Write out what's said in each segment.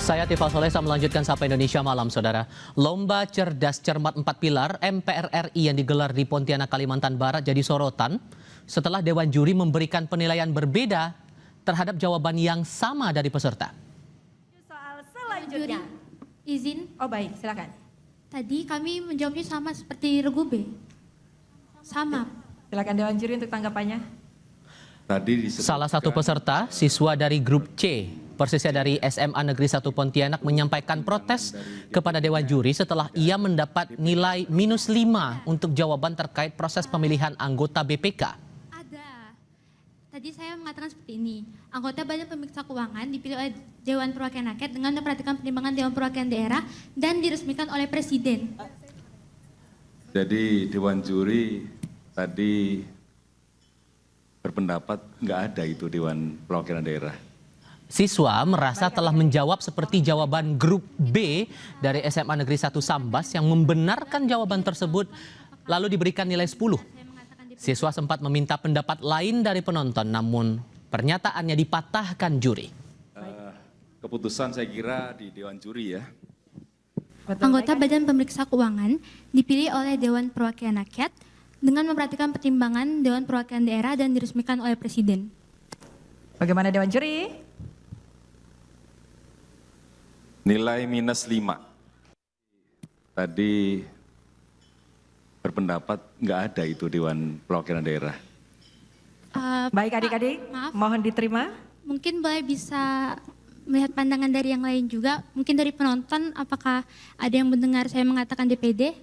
Saya Tifal Solesa melanjutkan Sapa Indonesia Malam, Saudara. Lomba Cerdas Cermat 4 Pilar MPR RI yang digelar di Pontianak, Kalimantan Barat jadi sorotan setelah Dewan Juri memberikan penilaian berbeda terhadap jawaban yang sama dari peserta. Soal selanjutnya. Izin. Oh baik, silakan. Tadi kami menjawabnya sama seperti Regu B. Sama. Silakan Dewan Juri untuk tanggapannya. Salah satu peserta, siswa dari grup C, persisnya dari SMA Negeri 1 Pontianak, menyampaikan protes kepada Dewan Juri setelah ia mendapat nilai -5 untuk jawaban terkait proses pemilihan anggota BPK. Ada. Tadi saya mengatakan seperti ini. Anggota Badan Pemeriksa Keuangan dipilih oleh Dewan Perwakilan Rakyat dengan memperhatikan pertimbangan Dewan Perwakilan Daerah dan diresmikan oleh Presiden. Jadi Dewan Juri tadi berpendapat nggak ada itu Dewan Perwakilan Daerah. Siswa merasa telah menjawab seperti jawaban grup B dari SMA Negeri 1 Sambas yang membenarkan jawaban tersebut lalu diberikan nilai 10. Siswa sempat meminta pendapat lain dari penonton, namun pernyataannya dipatahkan juri. Keputusan saya kira di Dewan Juri ya. Anggota Badan Pemeriksa Keuangan dipilih oleh Dewan Perwakilan Rakyat dengan memperhatikan pertimbangan Dewan Perwakilan Daerah dan diresmikan oleh Presiden. Bagaimana Dewan Juri? Nilai -5. Tadi berpendapat nggak ada itu Dewan Perwakilan Daerah. Baik adik-adik, maaf. mohon diterima. Mungkin boleh bisa melihat pandangan dari yang lain juga. Mungkin dari penonton, apakah ada yang mendengar saya mengatakan DPD?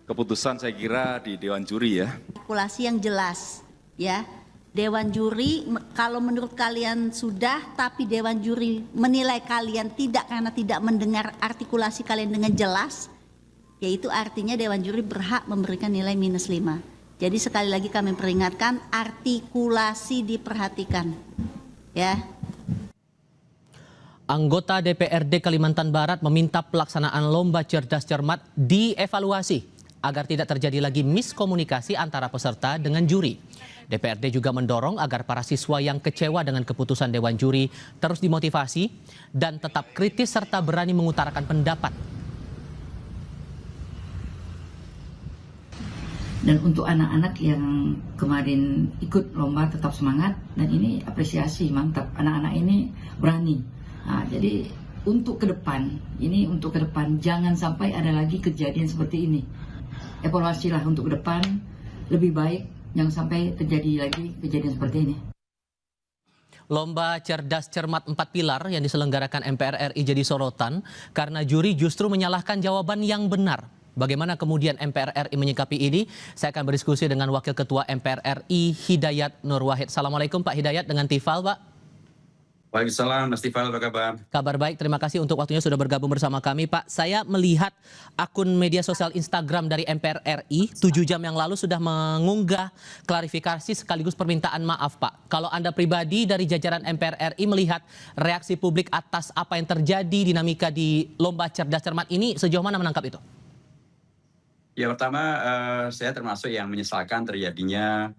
Keputusan saya kira di Dewan Juri ya. Artikulasi yang jelas ya. Dewan Juri kalau menurut kalian sudah, tapi Dewan Juri menilai kalian tidak karena tidak mendengar artikulasi kalian dengan jelas, yaitu artinya Dewan Juri berhak memberikan nilai -5. Jadi sekali lagi kami peringatkan, artikulasi diperhatikan ya. Anggota DPRD Kalimantan Barat meminta pelaksanaan Lomba Cerdas Cermat dievaluasi agar tidak terjadi lagi miskomunikasi antara peserta dengan juri. DPRD juga mendorong agar para siswa yang kecewa dengan keputusan Dewan Juri terus dimotivasi dan tetap kritis serta berani mengutarakan pendapat. Dan untuk anak-anak yang kemarin ikut lomba tetap semangat, dan ini apresiasi, mantap. Anak-anak ini berani. Nah, jadi untuk ke depan, jangan sampai ada lagi kejadian seperti ini. Evaluasilah untuk ke depan, lebih baik jangan sampai terjadi lagi kejadian seperti ini. Lomba Cerdas Cermat 4 Pilar yang diselenggarakan MPR RI jadi sorotan karena juri justru menyalahkan jawaban yang benar. Bagaimana kemudian MPR RI menyikapi ini? Saya akan berdiskusi dengan Wakil Ketua MPR RI Hidayat Nur Wahid. Assalamualaikum Pak Hidayat, dengan Tifal Pak. Waalaikumsalam, Mas Tifal, apa kabar? Kabar baik, terima kasih untuk waktunya sudah bergabung bersama kami Pak. Saya melihat akun media sosial Instagram dari MPR RI 7 jam yang lalu sudah mengunggah klarifikasi sekaligus permintaan maaf Pak. Kalau Anda pribadi dari jajaran MPR RI melihat reaksi publik atas apa yang terjadi dinamika di Lomba Cerdas Cermat ini, sejauh mana menangkap itu? Ya, pertama saya termasuk yang menyesalkan terjadinya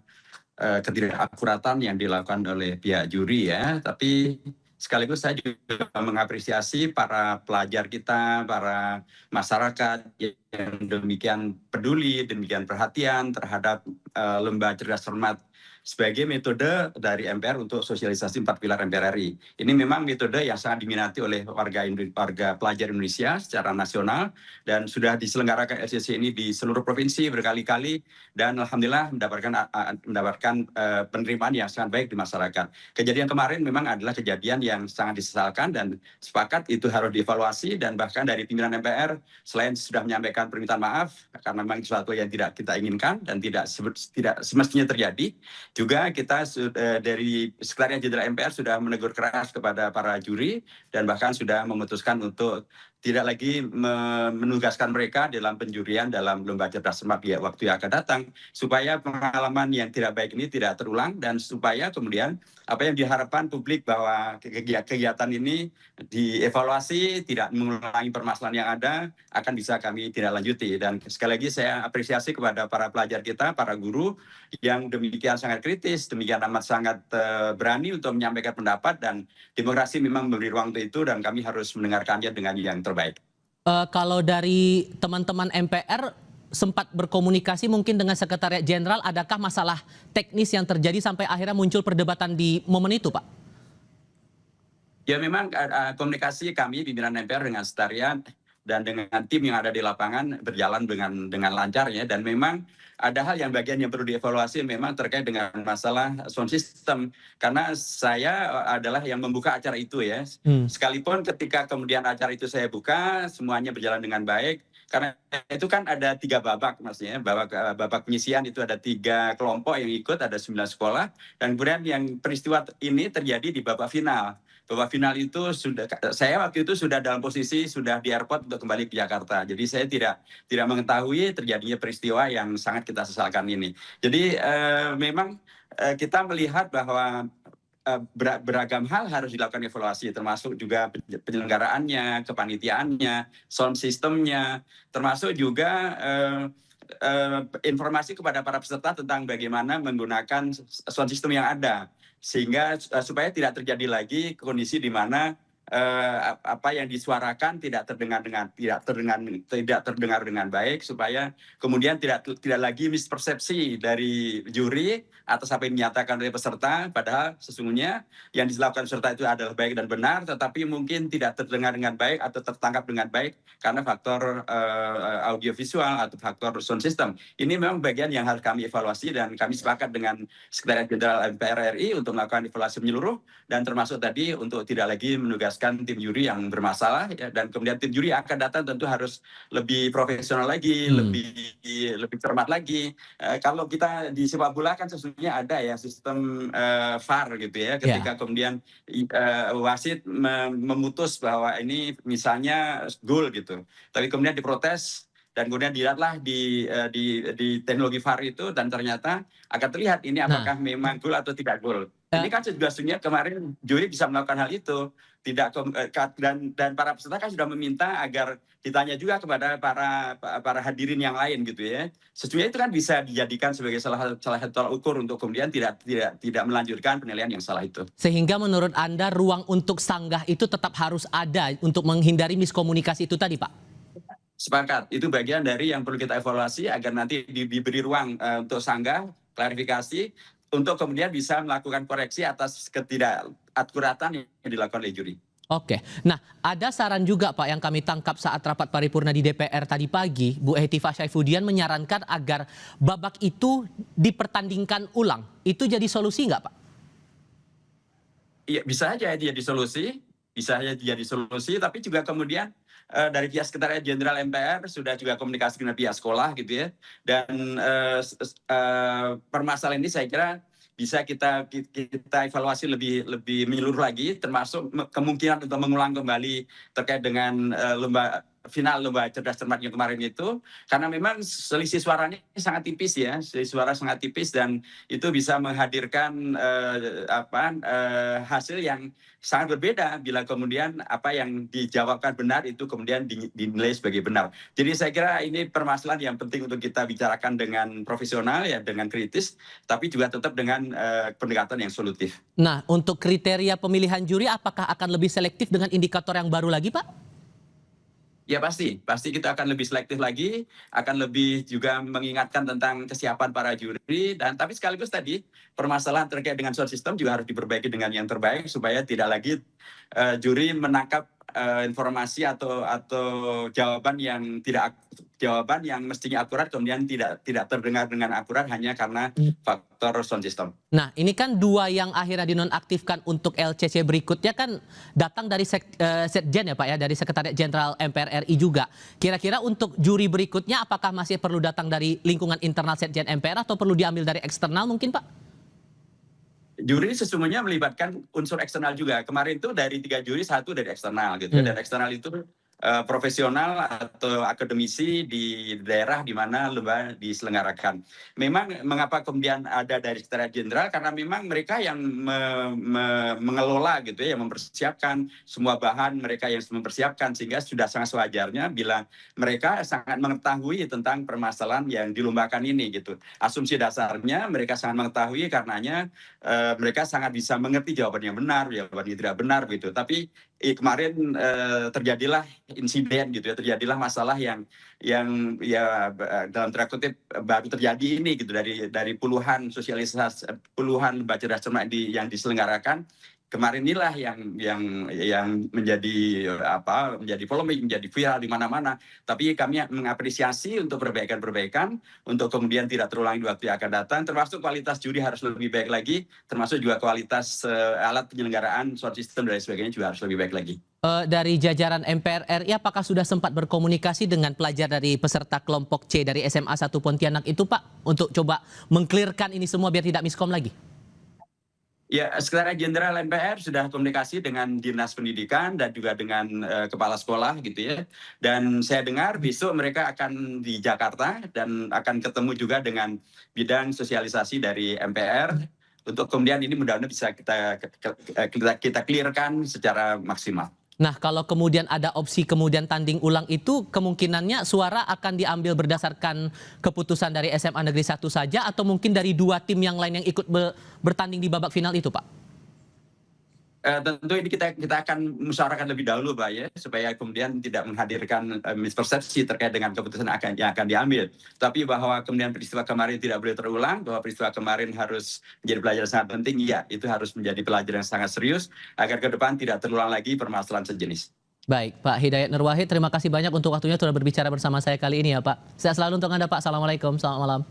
ketidakakuratan yang dilakukan oleh pihak juri ya, tapi sekaligus saya juga mengapresiasi para pelajar kita, para masyarakat yang demikian peduli, demikian perhatian terhadap Lomba Cerdas Cermat sebagai metode dari MPR untuk sosialisasi 4 pilar MPR RI. Ini memang metode yang sangat diminati oleh warga pelajar Indonesia secara nasional dan sudah diselenggarakan LCC ini di seluruh provinsi berkali-kali dan alhamdulillah mendapatkan penerimaan yang sangat baik di masyarakat. Kejadian kemarin memang adalah kejadian yang sangat disesalkan dan sepakat itu harus dievaluasi, dan bahkan dari pimpinan MPR selain sudah menyampaikan permintaan maaf karena memang sesuatu yang tidak kita inginkan dan tidak semestinya terjadi, juga kita dari Sekretariat Jenderal MPR sudah menegur keras kepada para juri dan bahkan sudah memutuskan untuk tidak lagi menugaskan mereka dalam penjurian dalam lomba cerdas cermat di waktu yang akan datang, supaya pengalaman yang tidak baik ini tidak terulang, dan supaya kemudian apa yang diharapkan publik bahwa kegiatan ini dievaluasi, tidak mengulangi permasalahan yang ada, akan bisa kami tidak lanjuti. Dan sekali lagi saya apresiasi kepada para pelajar kita, para guru yang demikian sangat kritis, demikian amat sangat berani untuk menyampaikan pendapat, dan demokrasi memang memberi ruang untuk itu, dan kami harus mendengarkannya dengan yang terbaik. Kalau dari teman-teman MPR sempat berkomunikasi mungkin dengan Sekretariat Jenderal, adakah masalah teknis yang terjadi sampai akhirnya muncul perdebatan di momen itu, Pak? Ya memang komunikasi kami pimpinan MPR dengan Sekretariat dan dengan tim yang ada di lapangan berjalan dengan lancar ya, dan memang ada hal yang bagian yang perlu dievaluasi memang terkait dengan masalah sound system, karena saya adalah yang membuka acara itu ya. Sekalipun ketika kemudian acara itu saya buka semuanya berjalan dengan baik, karena itu kan ada 3 babak maksudnya, babak penyisian itu ada 3 kelompok yang ikut, ada 9 sekolah, dan kemudian yang peristiwa ini terjadi di babak final. Babak final itu saya waktu itu sudah dalam posisi sudah di airport untuk kembali ke Jakarta. Jadi saya tidak mengetahui terjadinya peristiwa yang sangat kita sesalkan ini. Jadi memang kita melihat bahwa beragam hal harus dilakukan evaluasi, termasuk juga penyelenggaraannya, kepanitiaannya, sound systemnya, termasuk juga informasi kepada para peserta tentang bagaimana menggunakan sound system yang ada, sehingga supaya tidak terjadi lagi kondisi di mana apa yang disuarakan tidak terdengar dengan baik, supaya kemudian tidak lagi mispersepsi dari juri atas apa yang dinyatakan oleh peserta, padahal sesungguhnya yang dilakukan peserta itu adalah baik dan benar, tetapi mungkin tidak terdengar dengan baik atau tertangkap dengan baik karena faktor audiovisual atau faktor sound system. Ini memang bagian yang harus kami evaluasi, dan kami sepakat dengan Sekretariat Jenderal MPR RI untuk melakukan evaluasi menyeluruh, dan termasuk tadi untuk tidak lagi menugaskan tim juri yang bermasalah ya, dan kemudian tim juri akan datang tentu harus lebih profesional lagi, lebih cermat lagi. Kalau kita di sepak bola kan sesungguhnya ada ya sistem VAR gitu ya, ketika kemudian wasit memutus bahwa ini misalnya gol gitu, tapi kemudian diprotes, dan kemudian dilihatlah di teknologi VAR itu, dan ternyata akan terlihat ini apakah memang gol atau tidak gol. Ini kan sejujurnya kemarin juri bisa melakukan hal itu, dan para peserta kan sudah meminta agar ditanya juga kepada para hadirin yang lain gitu ya. Sesungguhnya itu kan bisa dijadikan sebagai salah satu tolak ukur untuk kemudian tidak melanjutkan penilaian yang salah itu. Sehingga menurut Anda ruang untuk sanggah itu tetap harus ada untuk menghindari miskomunikasi itu tadi, Pak? Sepakat, itu bagian dari yang perlu kita evaluasi agar nanti diberi ruang untuk sanggah, klarifikasi, untuk kemudian bisa melakukan koreksi atas ketidakakuratan yang dilakukan oleh juri. Oke, nah ada saran juga Pak yang kami tangkap saat rapat paripurna di DPR tadi pagi, Bu Hetifah Saifudian menyarankan agar babak itu dipertandingkan ulang. Itu jadi solusi nggak Pak? Iya, bisa aja jadi solusi, tapi juga kemudian dari pihak Sekretariat Jenderal MPR sudah juga komunikasi dengan pihak sekolah gitu ya, dan permasalahan ini saya kira bisa kita evaluasi lebih menyeluruh lagi, termasuk kemungkinan untuk mengulang kembali terkait dengan lomba cerdas cermat yang kemarin itu, karena memang selisih suaranya sangat tipis ya, selisih suara sangat tipis, dan itu bisa menghadirkan hasil yang sangat berbeda bila kemudian apa yang dijawabkan benar itu kemudian dinilai sebagai benar. Jadi saya kira ini permasalahan yang penting untuk kita bicarakan dengan profesional ya, dengan kritis, tapi juga tetap dengan pendekatan yang solutif. Nah, untuk kriteria pemilihan juri apakah akan lebih selektif dengan indikator yang baru lagi, Pak? Ya pasti kita akan lebih selektif lagi, akan lebih juga mengingatkan tentang kesiapan para juri, dan tapi sekaligus tadi permasalahan terkait dengan sound system juga harus diperbaiki dengan yang terbaik supaya tidak lagi juri menangkap informasi atau jawaban yang mestinya akurat kemudian tidak terdengar dengan akurat hanya karena faktor sound system. Nah, ini kan 2 yang akhirnya dinonaktifkan untuk LCC berikutnya kan datang dari Setjen ya Pak ya, dari Sekretariat Jenderal MPR RI juga. Kira-kira untuk juri berikutnya apakah masih perlu datang dari lingkungan internal Setjen MPR atau perlu diambil dari eksternal mungkin Pak? Juri sesungguhnya melibatkan unsur eksternal juga. Kemarin itu dari 3 juri 1 dari eksternal gitu. Dari eksternal itu profesional atau akademisi di daerah di mana lomba diselenggarakan. Memang mengapa kemudian ada dari Sekretariat Jenderal, karena memang mereka yang mengelola gitu ya, yang mempersiapkan semua bahan, mereka yang mempersiapkan, sehingga sudah sangat sewajarnya bila mereka sangat mengetahui tentang permasalahan yang dilombakan ini gitu. Asumsi dasarnya mereka sangat mengetahui, karenanya mereka sangat bisa mengerti jawaban yang benar, jawaban yang tidak benar gitu. Tapi kemarin terjadilah insiden gitu ya, terjadilah masalah yang ya dalam tanda kutip baru terjadi ini gitu, dari puluhan sosialisasi, puluhan baca cerdas cermat yang diselenggarakan kemarin inilah yang menjadi polemik, menjadi viral di mana-mana. Tapi kami mengapresiasi untuk perbaikan-perbaikan untuk kemudian tidak terulang di waktu yang akan datang, termasuk kualitas juri harus lebih baik lagi, termasuk juga kualitas alat penyelenggaraan, sound system dan sebagainya juga harus lebih baik lagi. Dari jajaran MPR RI, apakah sudah sempat berkomunikasi dengan pelajar dari peserta kelompok C dari SMA 1 Pontianak itu, Pak, untuk coba mengklirkan ini semua biar tidak miskom lagi? Ya, Sekretariat Jenderal MPR sudah komunikasi dengan Dinas Pendidikan dan juga dengan kepala sekolah gitu ya. Dan saya dengar besok mereka akan di Jakarta dan akan ketemu juga dengan bidang sosialisasi dari MPR untuk kemudian ini mudah-mudahan bisa kita clearkan secara maksimal. Nah, kalau kemudian ada opsi kemudian tanding ulang itu, kemungkinannya suara akan diambil berdasarkan keputusan dari SMA Negeri 1 saja atau mungkin dari 2 tim yang lain yang ikut bertanding di babak final itu, Pak? Tentu ini kita akan musyawarahkan lebih dahulu, Pak, ya, supaya kemudian tidak menghadirkan mispersepsi terkait dengan keputusan yang akan diambil. Tapi bahwa kemudian peristiwa kemarin tidak boleh terulang, bahwa peristiwa kemarin harus menjadi pelajaran sangat penting, ya, itu harus menjadi pelajaran yang sangat serius agar ke depan tidak terulang lagi permasalahan sejenis. Baik, Pak Hidayat Nur Wahid, terima kasih banyak untuk waktunya sudah berbicara bersama saya kali ini ya, Pak. Sehat selalu untuk Anda, Pak. Assalamualaikum, selamat malam.